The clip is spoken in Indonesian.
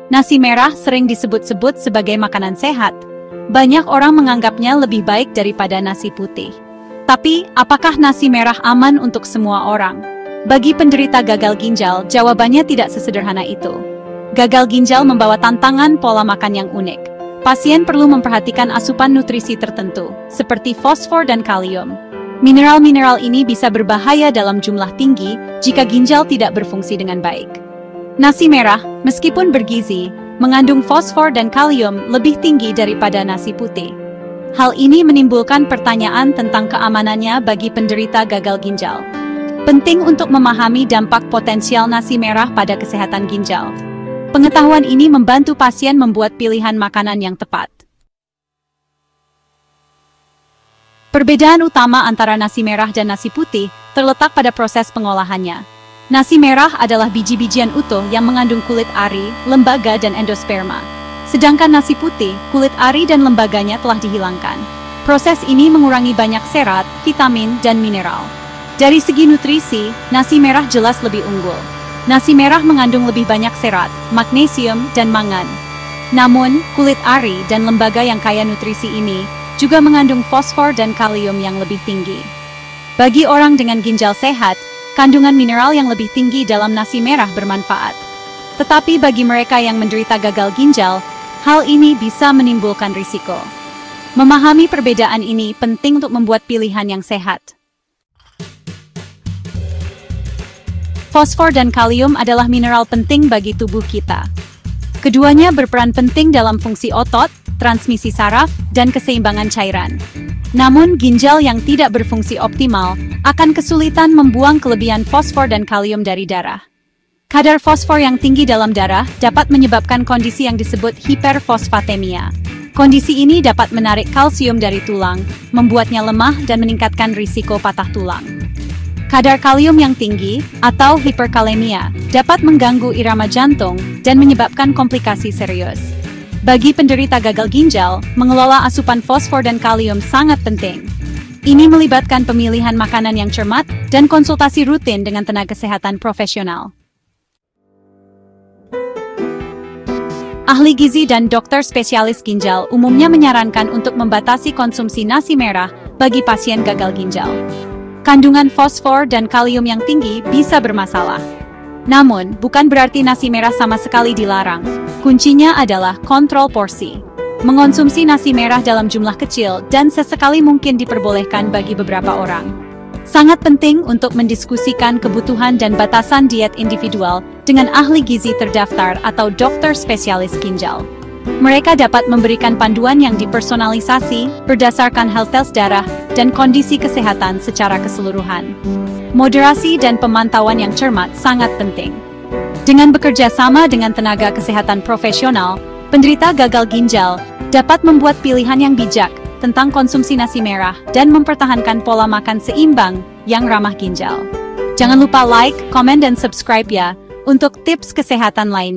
Nasi merah sering disebut-sebut sebagai makanan sehat. Banyak orang menganggapnya lebih baik daripada nasi putih. Tapi, apakah nasi merah aman untuk semua orang? Bagi penderita gagal ginjal, jawabannya tidak sesederhana itu. Gagal ginjal membawa tantangan pola makan yang unik. Pasien perlu memperhatikan asupan nutrisi tertentu, seperti fosfor dan kalium. Mineral-mineral ini bisa berbahaya dalam jumlah tinggi jika ginjal tidak berfungsi dengan baik. Nasi merah, meskipun bergizi, mengandung fosfor dan kalium lebih tinggi daripada nasi putih. Hal ini menimbulkan pertanyaan tentang keamanannya bagi penderita gagal ginjal. Penting untuk memahami dampak potensial nasi merah pada kesehatan ginjal. Pengetahuan ini membantu pasien membuat pilihan makanan yang tepat. Perbedaan utama antara nasi merah dan nasi putih terletak pada proses pengolahannya. Nasi merah adalah biji-bijian utuh yang mengandung kulit ari, lembaga, dan endosperma. Sedangkan nasi putih, kulit ari dan lembaganya telah dihilangkan. Proses ini mengurangi banyak serat, vitamin, dan mineral. Dari segi nutrisi, nasi merah jelas lebih unggul. Nasi merah mengandung lebih banyak serat, magnesium, dan mangan. Namun, kulit ari dan lembaga yang kaya nutrisi ini juga mengandung fosfor dan kalium yang lebih tinggi. Bagi orang dengan ginjal sehat, kandungan mineral yang lebih tinggi dalam nasi merah bermanfaat. Tetapi bagi mereka yang menderita gagal ginjal, hal ini bisa menimbulkan risiko. Memahami perbedaan ini penting untuk membuat pilihan yang sehat. Fosfor dan kalium adalah mineral penting bagi tubuh kita. Keduanya berperan penting dalam fungsi otot, transmisi saraf, dan keseimbangan cairan. Namun, ginjal yang tidak berfungsi optimal akan kesulitan membuang kelebihan fosfor dan kalium dari darah. Kadar fosfor yang tinggi dalam darah dapat menyebabkan kondisi yang disebut hiperfosfatemia. Kondisi ini dapat menarik kalsium dari tulang, membuatnya lemah dan meningkatkan risiko patah tulang. Kadar kalium yang tinggi, atau hiperkalemia, dapat mengganggu irama jantung dan menyebabkan komplikasi serius. Bagi penderita gagal ginjal, mengelola asupan fosfor dan kalium sangat penting. Ini melibatkan pemilihan makanan yang cermat dan konsultasi rutin dengan tenaga kesehatan profesional. Ahli gizi dan dokter spesialis ginjal umumnya menyarankan untuk membatasi konsumsi nasi merah bagi pasien gagal ginjal. Kandungan fosfor dan kalium yang tinggi bisa bermasalah. Namun, bukan berarti nasi merah sama sekali dilarang. Kuncinya adalah kontrol porsi. Mengonsumsi nasi merah dalam jumlah kecil dan sesekali mungkin diperbolehkan bagi beberapa orang. Sangat penting untuk mendiskusikan kebutuhan dan batasan diet individual dengan ahli gizi terdaftar atau dokter spesialis ginjal. Mereka dapat memberikan panduan yang dipersonalisasi berdasarkan health test darah dan kondisi kesehatan secara keseluruhan. Moderasi dan pemantauan yang cermat sangat penting. Dengan bekerja sama dengan tenaga kesehatan profesional, penderita gagal ginjal dapat membuat pilihan yang bijak tentang konsumsi nasi merah dan mempertahankan pola makan seimbang yang ramah ginjal. Jangan lupa like, komen, dan subscribe ya untuk tips kesehatan lain.